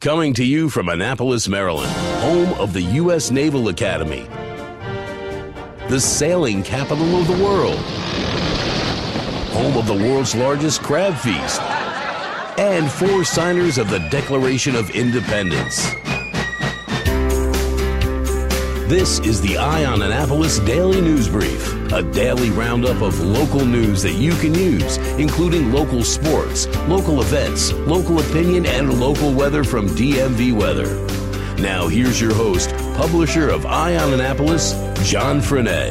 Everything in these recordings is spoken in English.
Coming to you from Annapolis, Maryland, home of the U.S. Naval Academy, the sailing capital of the world, home of the world's largest crab feast, and 4 signers of the Declaration of Independence. This is the On Annapolis Daily News Brief, a daily roundup of local news that you can use, including local sports, local events, local opinion, and local weather from DMV Weather. Now here's your host, publisher of On Annapolis, John Frenaye.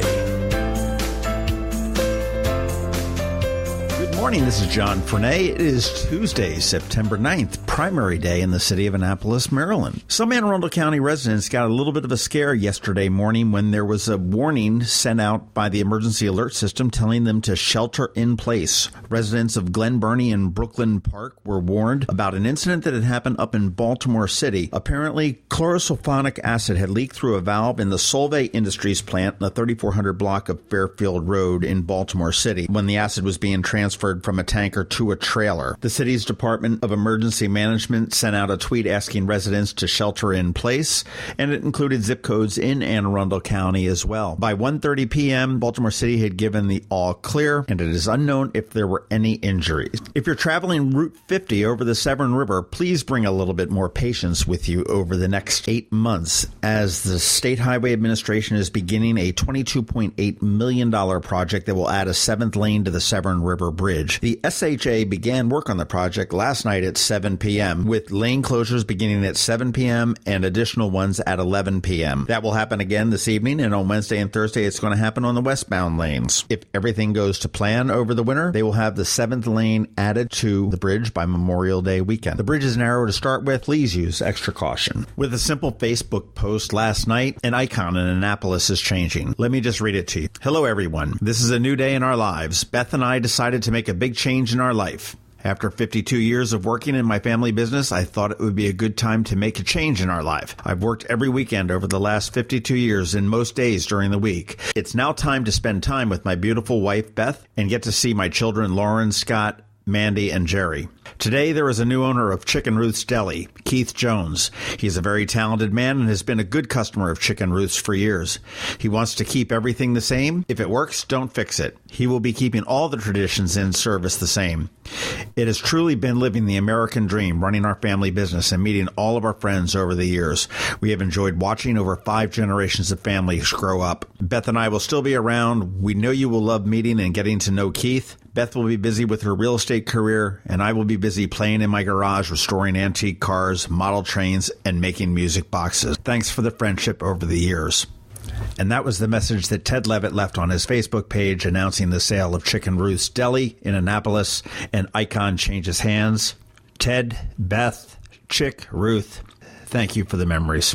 Good morning, this is John Frenaye. It is Tuesday, September 9th, primary day in the city of Annapolis, Maryland. Some Anne Arundel County residents got a little bit of a scare yesterday morning when there was a warning sent out by the emergency alert system telling them to shelter in place. Residents of Glen Burnie and Brooklyn Park were warned about an incident that had happened up in Baltimore City. Apparently, chlorosulfonic acid had leaked through a valve in the Solvay Industries plant in the 3400 block of Fairfield Road in Baltimore City when the acid was being transferred from a tanker to a trailer. The city's Department of Emergency Management sent out a tweet asking residents to shelter in place, and it included zip codes in Anne Arundel County as well. By 1:30 p.m., Baltimore City had given the all clear, and it is unknown if there were any injuries. If you're traveling Route 50 over the Severn River, please bring a little bit more patience with you over the next 8 months, as the State Highway Administration is beginning a $22.8 million project that will add a 7th lane to the Severn River Bridge. The SHA began work on the project last night at 7 p.m., with lane closures beginning at 7 p.m. and additional ones at 11 p.m. That will happen again this evening, and on Wednesday and Thursday it's going to happen on the westbound lanes. If everything goes to plan over the winter, they will have the 7th lane added to the bridge by Memorial Day weekend. The bridge is narrow to start with. Please use extra caution. With a simple Facebook post last night, an icon in Annapolis is changing. Let me just read it to you. Hello, everyone. This is a new day in our lives. Beth and I decided to make a big change in our life. After 52 years of working in my family business, I thought it would be a good time to make a change in our life. I've worked every weekend over the last 52 years and most days during the week. It's now time to spend time with my beautiful wife, Beth, and get to see my children, Lauren, Scott, Mandy, and Jerry. Today, there is a new owner of Chicken Ruth's Deli, Keith Jones. He's a very talented man and has been a good customer of Chicken Ruth's for years. He wants to keep everything the same. If it works, don't fix it. He will be keeping all the traditions in service the same. It has truly been living the American dream, running our family business and meeting all of our friends over the years. We have enjoyed watching over 5 generations of families grow up. Beth and I will still be around. We know you will love meeting and getting to know Keith. Beth will be busy with her real estate career, and I will be busy playing in my garage, restoring antique cars, model trains, and making music boxes. Thanks for the friendship over the years. And that was the message that Ted Levitt left on his Facebook page announcing the sale of Chicken Ruth's Deli in Annapolis. An icon changes hands. Ted, Beth, Chick, Ruth, thank you for the memories.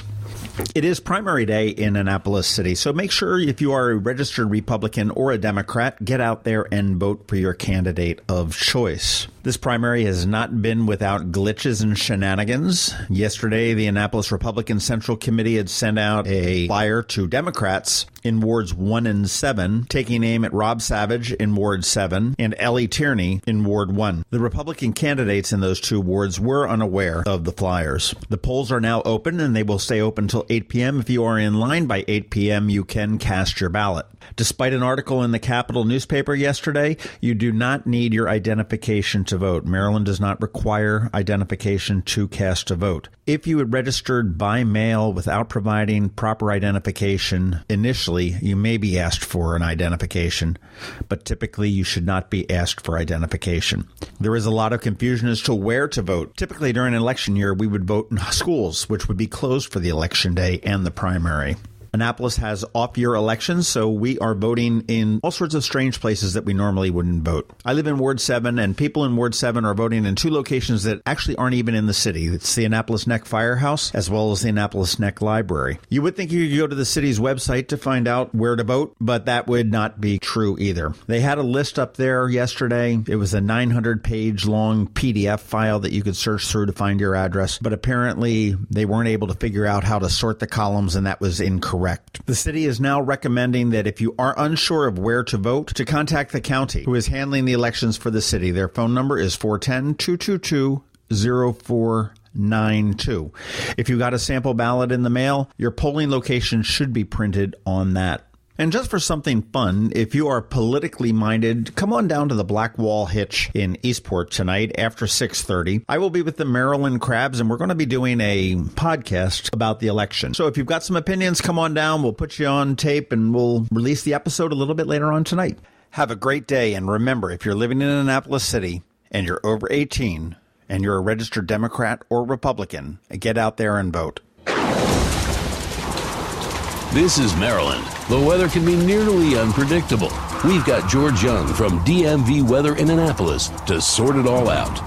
It is primary day in Annapolis City, so make sure if you are a registered Republican or a Democrat, get out there and vote for your candidate of choice. This primary has not been without glitches and shenanigans. Yesterday, the Annapolis Republican Central Committee had sent out a flyer to Democrats in Wards 1 and 7, taking aim at Rob Savage in Ward 7 and Ellie Tierney in Ward 1. The Republican candidates in those 2 wards were unaware of the flyers. The polls are now open, and they will stay open until 8 p.m. If you are in line by 8 p.m., you can cast your ballot. Despite an article in the Capital newspaper yesterday, you do not need your identification to vote. Maryland does not require identification to cast a vote. If you had registered by mail without providing proper identification initially, you may be asked for an identification, but typically you should not be asked for identification. There is a lot of confusion as to where to vote. Typically during an election year, we would vote in schools, which would be closed for the election day and the primary. Annapolis has off-year elections, so we are voting in all sorts of strange places that we normally wouldn't vote. I live in Ward 7, and people in Ward 7 are voting in 2 locations that actually aren't even in the city. It's the Annapolis Neck Firehouse, as well as the Annapolis Neck Library. You would think you could go to the city's website to find out where to vote, but that would not be true either. They had a list up there yesterday. It was a 900-page long PDF file that you could search through to find your address, but apparently they weren't able to figure out how to sort the columns, and that was incorrect. The city is now recommending that if you are unsure of where to vote, to contact the county, who is handling the elections for the city. Their phone number is 410-222-04 692. If you got a sample ballot in the mail, your polling location should be printed on that. And just for something fun, if you are politically minded, come on down to the Black Wall Hitch in Eastport tonight after 6:30. I will be with the Maryland Crabs, and we're going to be doing a podcast about the election. So if you've got some opinions, come on down. We'll put you on tape, and we'll release the episode a little bit later on tonight. Have a great day, and remember, if you're living in Annapolis City and you're over 18 and you're a registered Democrat or Republican, get out there and vote. This is Maryland. The weather can be nearly unpredictable. We've got George Young from DMV Weather in Annapolis to sort it all out.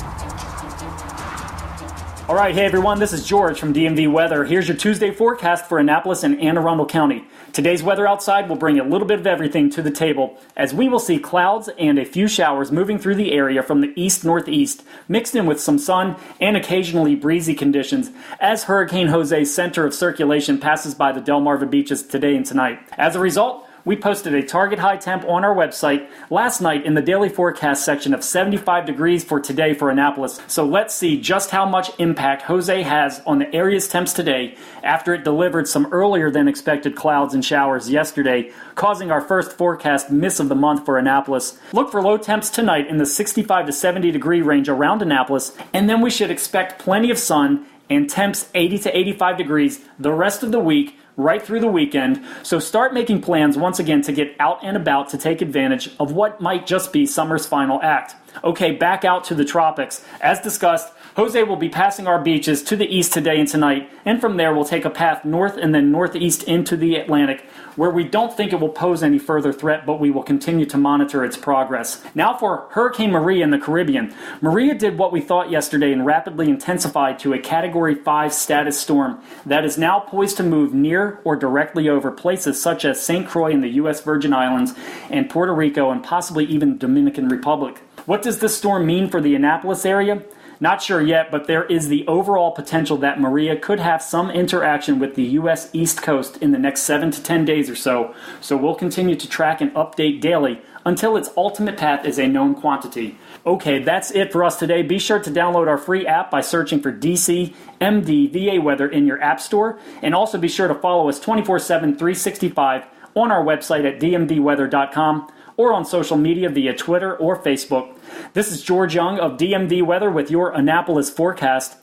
All right, hey everyone, this is George from DMV Weather. Here's your Tuesday forecast for Annapolis and Anne Arundel County. Today's weather outside will bring a little bit of everything to the table, as we will see clouds and a few showers moving through the area from the east-northeast, mixed in with some sun and occasionally breezy conditions, as Hurricane Jose's center of circulation passes by the Delmarva beaches today and tonight. As a result, we posted a target high temp on our website last night in the daily forecast section of 75 degrees for today for Annapolis. So let's see just how much impact Jose has on the area's temps today after it delivered some earlier than expected clouds and showers yesterday, causing our first forecast miss of the month for Annapolis. Look for low temps tonight in the 65 to 70 degree range around Annapolis, and then we should expect plenty of sun and temps 80 to 85 degrees the rest of the week, right through the weekend. So start making plans once again to get out and about to take advantage of what might just be summer's final act. Okay, back out to the tropics. As discussed, Jose will be passing our beaches to the east today and tonight, and from there we'll take a path north and then northeast into the Atlantic, where we don't think it will pose any further threat, but we will continue to monitor its progress. Now for Hurricane Maria in the Caribbean. Maria did what we thought yesterday and rapidly intensified to a Category 5 status storm that is now poised to move near or directly over places such as St. Croix in the U.S. Virgin Islands and Puerto Rico and possibly even Dominican Republic. What does this storm mean for the Annapolis area? Not sure yet, but there is the overall potential that Maria could have some interaction with the U.S. East Coast in the next 7 to 10 days or so, so we'll continue to track and update daily until its ultimate path is a known quantity. Okay, that's it for us today. Be sure to download our free app by searching for DC MDVA Weather in your app store, and also be sure to follow us 24/7, 365 on our website at dmvweather.com or on social media via Twitter or Facebook. This is George Young of DMV Weather with your Annapolis forecast.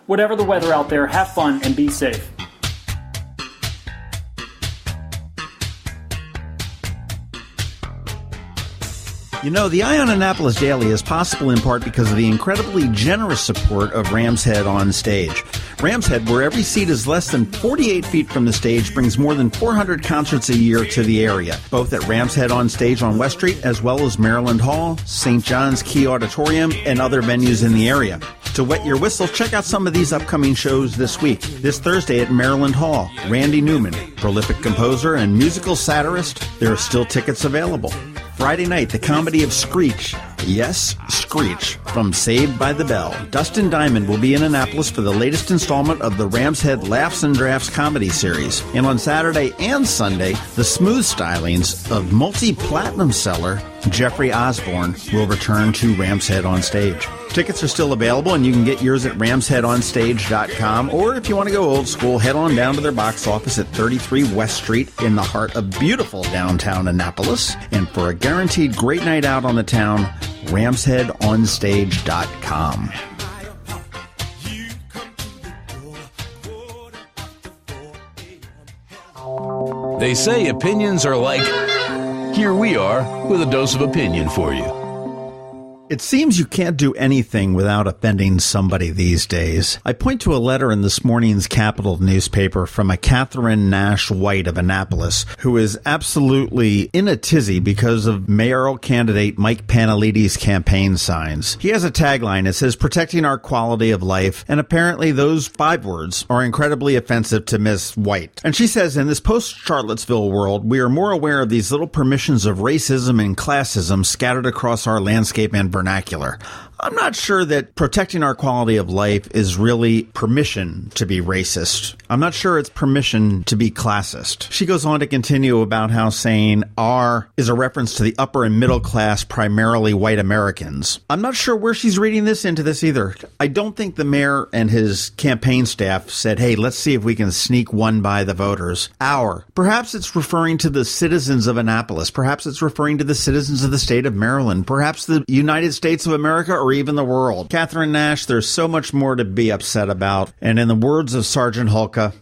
Whatever the weather out there, have fun and be safe. You know, the Eye on Annapolis Daily is possible in part because of the incredibly generous support of Ram's Head On Stage. Ram's Head, where every seat is less than 48 feet from the stage, brings more than 400 concerts a year to the area, both at Ram's Head On Stage on West Street, as well as Maryland Hall, St. John's Key Auditorium, and other venues in the area. To wet your whistle, check out some of these upcoming shows this week. This Thursday at Maryland Hall, Randy Newman, prolific composer and musical satirist. There are still tickets available. Friday night, the comedy of Screech. Yes, Screech, from Saved by the Bell. Dustin Diamond will be in Annapolis for the latest installment of the Ram's Head Laughs and Drafts comedy series. And on Saturday and Sunday, the smooth stylings of multi-platinum seller Jeffrey Osborne will return to Ram's Head On Stage. Tickets are still available, and you can get yours at ramsheadonstage.com, or if you want to go old school, head on down to their box office at 33 West Street in the heart of beautiful downtown Annapolis. And for a guaranteed great night out on the town, ramsheadonstage.com. They say opinions are like... Here we are with a dose of opinion for you. It seems you can't do anything without offending somebody these days. I point to a letter in this morning's Capital newspaper from a Catherine Nash White of Annapolis, who is absolutely in a tizzy because of mayoral candidate Mike Panellides' campaign signs. He has a tagline that says, "Protecting our quality of life," and apparently those 5 words are incredibly offensive to Miss White. And she says, in this post-Charlottesville world, we are more aware of these little permissions of racism and classism scattered across our landscape and vernacular. I'm not sure that protecting our quality of life is really permission to be racist. I'm not sure it's permission to be classist. She goes on to continue about how saying "our" is a reference to the upper and middle class, primarily white Americans. I'm not sure where she's reading this into this either. I don't think the mayor and his campaign staff said, hey, let's see if we can sneak one by the voters. Our. Perhaps it's referring to the citizens of Annapolis. Perhaps it's referring to the citizens of the state of Maryland. Perhaps the United States of America or even the world. Catherine Nash, there's so much more to be upset about. And in the words of Sergeant Hulka,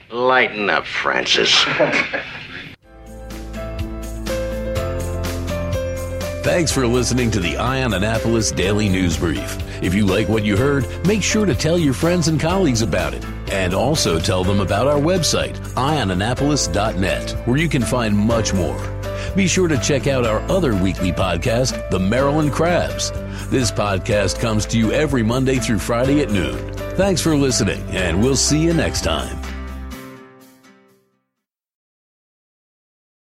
lighten up, Francis. Thanks for listening to the On Annapolis Daily News Brief. If you like what you heard, make sure to tell your friends and colleagues about it. And also tell them about our website, onannapolis.net, where you can find much more. Be sure to check out our other weekly podcast, The Maryland Crabs. This podcast comes to you every Monday through Friday at noon. Thanks for listening, and we'll see you next time.